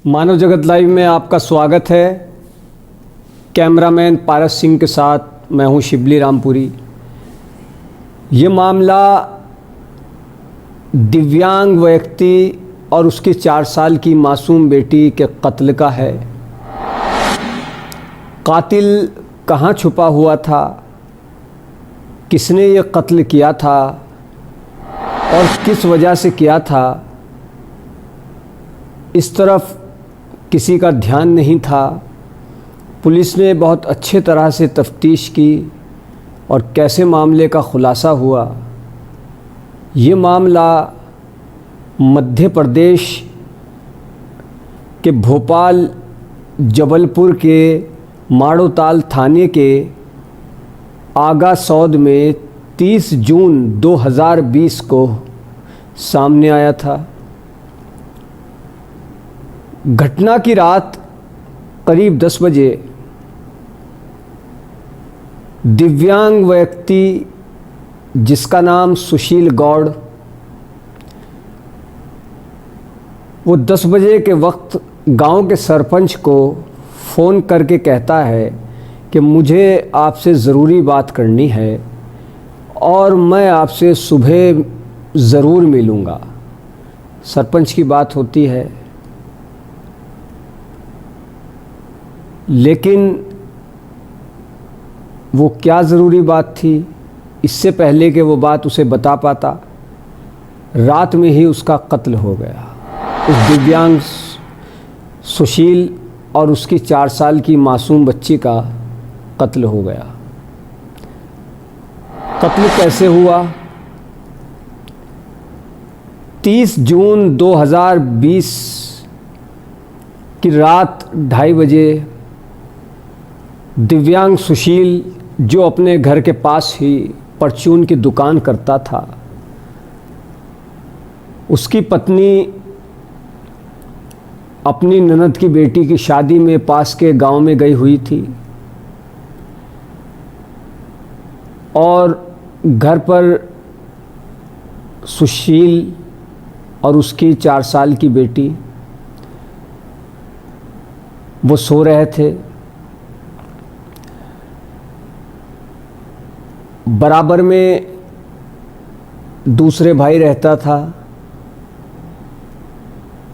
मानव जगत लाइव में आपका स्वागत है। कैमरामैन पारस सिंह के साथ मैं हूं शिबली रामपुरी। ये मामला दिव्यांग व्यक्ति और उसकी 4 साल की मासूम बेटी के कत्ल का है। कातिल कहाँ छुपा हुआ था, किसने ये कत्ल किया था और किस वजह से किया था, इस तरफ किसी का ध्यान नहीं था। पुलिस ने बहुत अच्छे तरह से तफ्तीश की और कैसे मामले का खुलासा हुआ। ये मामला मध्य प्रदेश के भोपाल जबलपुर के माड़ोताल थाने के आगा सौद में 30 जून 2020 को सामने आया था। घटना की रात करीब 10 बजे दिव्यांग व्यक्ति जिसका नाम सुशील गौड़, वो 10 बजे के वक्त गांव के सरपंच को फ़ोन करके कहता है कि मुझे आपसे ज़रूरी बात करनी है और मैं आपसे सुबह ज़रूर मिलूँगा। सरपंच की बात होती है, लेकिन वो क्या ज़रूरी बात थी, इससे पहले कि वो बात उसे बता पाता, रात में ही उसका कत्ल हो गया। उस दिव्यांग सुशील और उसकी 4 साल की मासूम बच्ची का कत्ल हो गया। कत्ल कैसे हुआ? 30 जून 2020 की रात 2:30 बजे दिव्यांग सुशील, जो अपने घर के पास ही परचून की दुकान करता था, उसकी पत्नी अपनी ननद की बेटी की शादी में पास के गांव में गई हुई थी और घर पर सुशील और उसकी 4 साल की बेटी वो सो रहे थे। बराबर में दूसरे भाई रहता था।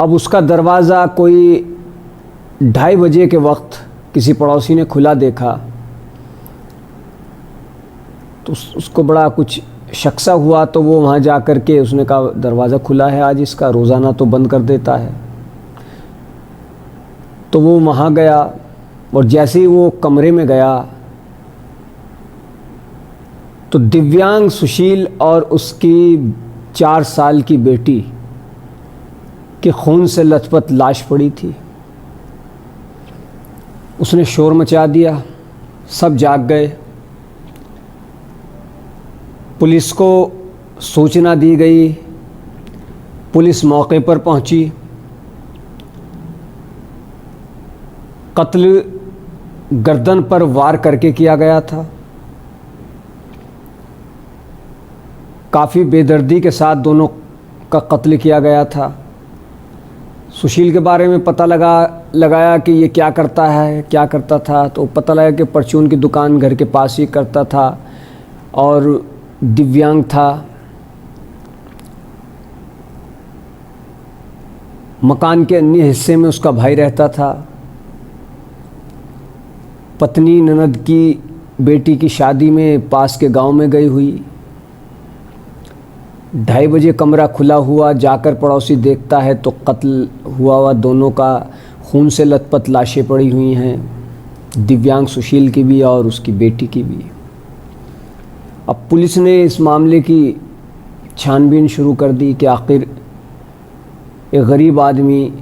अब उसका दरवाज़ा कोई 2:30 बजे के वक्त किसी पड़ोसी ने खुला देखा तो उसको बड़ा कुछ शक सा हुआ, तो वो वहाँ जा कर के उसने कहा दरवाज़ा खुला है आज, इसका रोज़ाना तो बंद कर देता है। तो वो वहाँ गया और जैसे ही वो कमरे में गया तो दिव्यांग सुशील और उसकी 4 साल की बेटी के खून से लथपथ लाश पड़ी थी। उसने शोर मचा दिया, सब जाग गए। पुलिस को सूचना दी गई, पुलिस मौके पर पहुंची। कत्ल गर्दन पर वार करके किया गया था। काफ़ी बेदर्दी के साथ दोनों का कत्ल किया गया था। सुशील के बारे में पता लगाया कि ये क्या करता था, तो पता लगा कि परचून की दुकान घर के पास ही करता था और दिव्यांग था। मकान के अन्य हिस्से में उसका भाई रहता था। पत्नी ननद की बेटी की शादी में पास के गांव में गई हुई। 2:30 बजे कमरा खुला हुआ, जाकर पड़ोसी देखता है तो कत्ल हुआ दोनों का खून से लथपथ लाशें पड़ी हुई हैं, दिव्यांग सुशील की भी और उसकी बेटी की भी। अब पुलिस ने इस मामले की छानबीन शुरू कर दी कि आखिर एक गरीब आदमी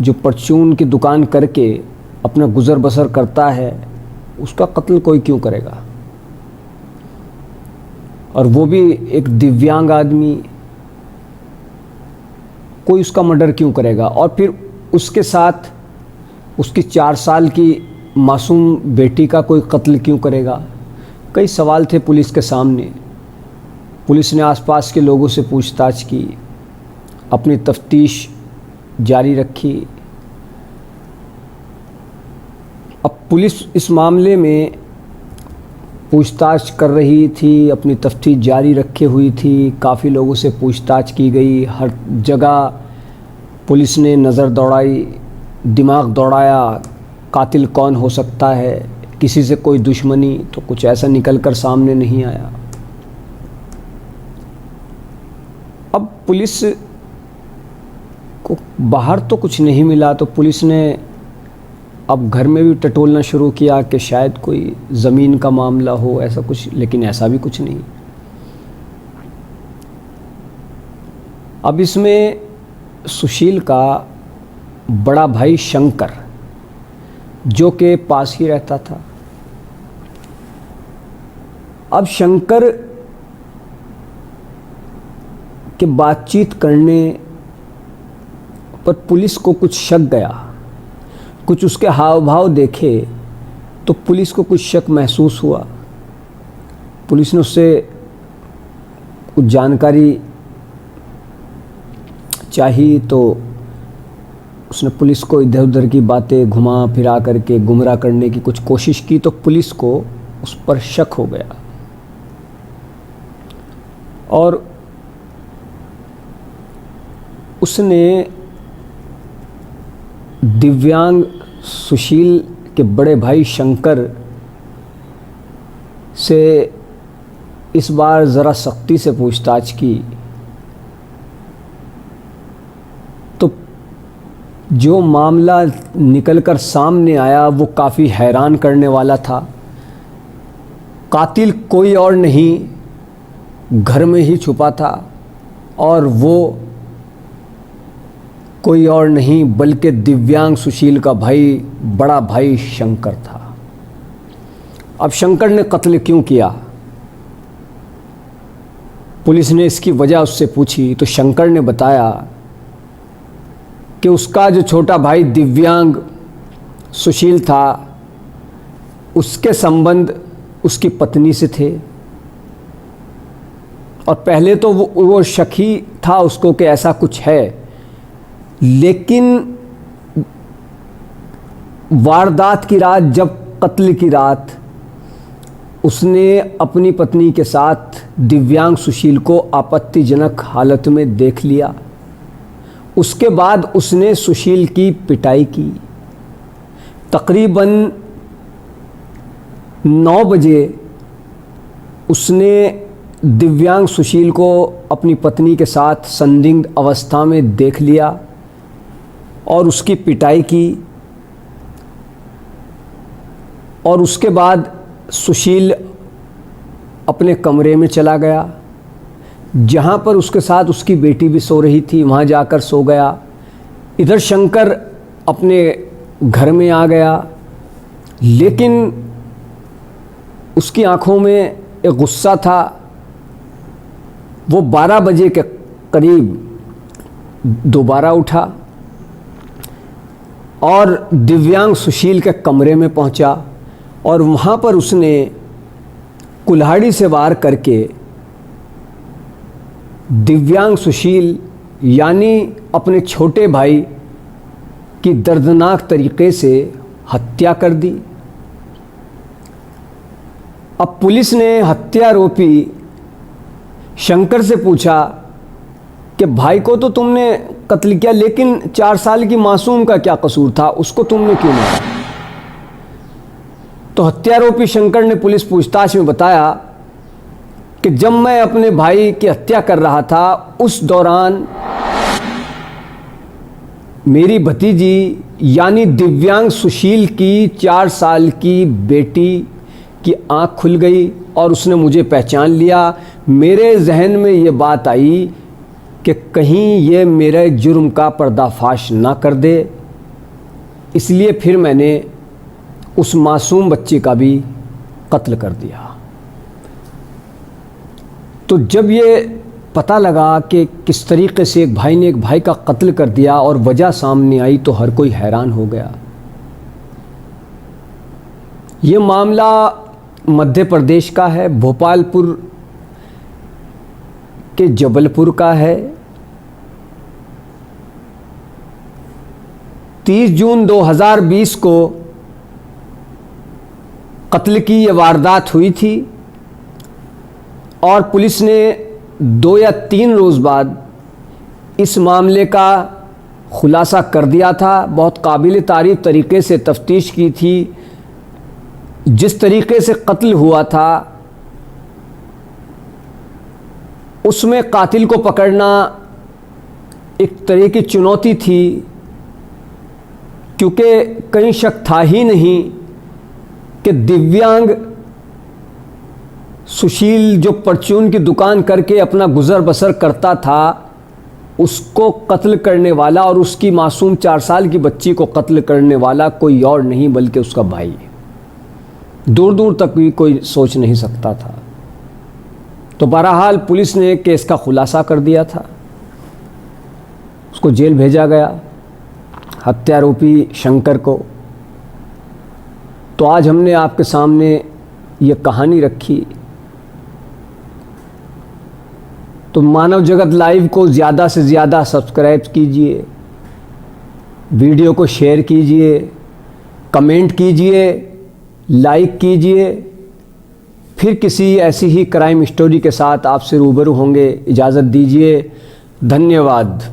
जो परचून की दुकान करके अपना गुज़र बसर करता है, उसका कत्ल कोई क्यों करेगा, और वो भी एक दिव्यांग आदमी, कोई उसका मर्डर क्यों करेगा, और फिर उसके साथ उसकी 4 साल की मासूम बेटी का कोई कत्ल क्यों करेगा। कई सवाल थे पुलिस के सामने। पुलिस ने आसपास के लोगों से पूछताछ की, अपनी तफ्तीश जारी रखी, पुलिस इस मामले में पूछताछ कर रही थी, अपनी तफ्तीश जारी रखे हुई थी। काफ़ी लोगों से पूछताछ की गई, हर जगह पुलिस ने नज़र दौड़ाई, दिमाग दौड़ाया, कातिल कौन हो सकता है, किसी से कोई दुश्मनी, तो कुछ ऐसा निकल कर सामने नहीं आया। अब पुलिस को बाहर तो कुछ नहीं मिला, तो पुलिस ने अब घर में भी टटोलना शुरू किया कि शायद कोई ज़मीन का मामला हो, ऐसा कुछ, लेकिन ऐसा भी कुछ नहीं। अब इसमें सुशील का बड़ा भाई शंकर, जो के पास ही रहता था, अब शंकर के बातचीत करने पर पुलिस को कुछ शक गया। कुछ उसके हाव भाव देखे तो पुलिस को कुछ शक महसूस हुआ। पुलिस ने उससे कुछ जानकारी चाहिए तो उसने पुलिस को इधर उधर की बातें घुमा फिरा करके गुमराह करने की कुछ कोशिश की, तो पुलिस को उस पर शक हो गया और उसने दिव्यांग सुशील के बड़े भाई शंकर से इस बार ज़रा सख्ती से पूछताछ की। तो जो मामला निकलकर सामने आया वो काफ़ी हैरान करने वाला था। कातिल कोई और नहीं, घर में ही छुपा था और वो कोई और नहीं बल्कि दिव्यांग सुशील का भाई, बड़ा भाई शंकर था। अब शंकर ने कत्ल क्यों किया? पुलिस ने इसकी वजह उससे पूछी तो शंकर ने बताया कि उसका जो छोटा भाई दिव्यांग सुशील था, उसके संबंध उसकी पत्नी से थे और पहले तो वो शक ही था उसको कि ऐसा कुछ है, लेकिन वारदात की रात, जब कत्ल की रात, उसने अपनी पत्नी के साथ दिव्यांग सुशील को आपत्तिजनक हालत में देख लिया। उसके बाद उसने सुशील की पिटाई की। तकरीबन 9 बजे उसने दिव्यांग सुशील को अपनी पत्नी के साथ संदिग्ध अवस्था में देख लिया और उसकी पिटाई की और उसके बाद सुशील अपने कमरे में चला गया, जहाँ पर उसके साथ उसकी बेटी भी सो रही थी, वहाँ जाकर सो गया। इधर शंकर अपने घर में आ गया, लेकिन उसकी आंखों में एक गुस्सा था। वो 12 बजे के करीब दोबारा उठा और दिव्यांग सुशील के कमरे में पहुंचा और वहाँ पर उसने कुल्हाड़ी से वार करके दिव्यांग सुशील यानी अपने छोटे भाई की दर्दनाक तरीके से हत्या कर दी। अब पुलिस ने हत्यारोपी शंकर से पूछा कि भाई को तो तुमने कत्ल किया, लेकिन 4 साल की मासूम का क्या कसूर था, उसको तुमने क्यों मारा? तो हत्यारोपी शंकर ने पुलिस पूछताछ में बताया कि जब मैं अपने भाई की हत्या कर रहा था, उस दौरान मेरी भतीजी यानी दिव्यांग सुशील की 4 साल की बेटी की आंख खुल गई और उसने मुझे पहचान लिया। मेरे जहन में ये बात आई कि कहीं ये मेरे जुर्म का पर्दाफाश ना कर दे, इसलिए फिर मैंने उस मासूम बच्चे का भी कत्ल कर दिया। तो जब ये पता लगा कि किस तरीके से एक भाई ने एक भाई का कत्ल कर दिया और वजह सामने आई, तो हर कोई हैरान हो गया। ये मामला मध्य प्रदेश का है, भोपालपुर के जबलपुर का है। 30 जून 2020 को कत्ल की ये वारदात हुई थी और पुलिस ने 2 या 3 रोज़ बाद इस मामले का खुलासा कर दिया था। बहुत काबिल तारीफ़ तरीके से तफ्तीश की थी। जिस तरीके से कत्ल हुआ था उसमें कातिल को पकड़ना एक तरह की चुनौती थी, क्योंकि कहीं शक था ही नहीं कि दिव्यांग सुशील जो परचून की दुकान करके अपना गुजर बसर करता था, उसको कत्ल करने वाला और उसकी मासूम 4 साल की बच्ची को कत्ल करने वाला कोई और नहीं बल्कि उसका भाई है। दूर दूर तक भी कोई सोच नहीं सकता था। तो बहरहाल पुलिस ने केस का खुलासा कर दिया था, उसको जेल भेजा गया, हत्यारोपी शंकर को। तो आज हमने आपके सामने ये कहानी रखी। तो मानव जगत लाइव को ज़्यादा से ज़्यादा सब्सक्राइब कीजिए, वीडियो को शेयर कीजिए, कमेंट कीजिए, लाइक कीजिए। फिर किसी ऐसी ही क्राइम स्टोरी के साथ आपसे रूबरू होंगे। इजाज़त दीजिए। धन्यवाद।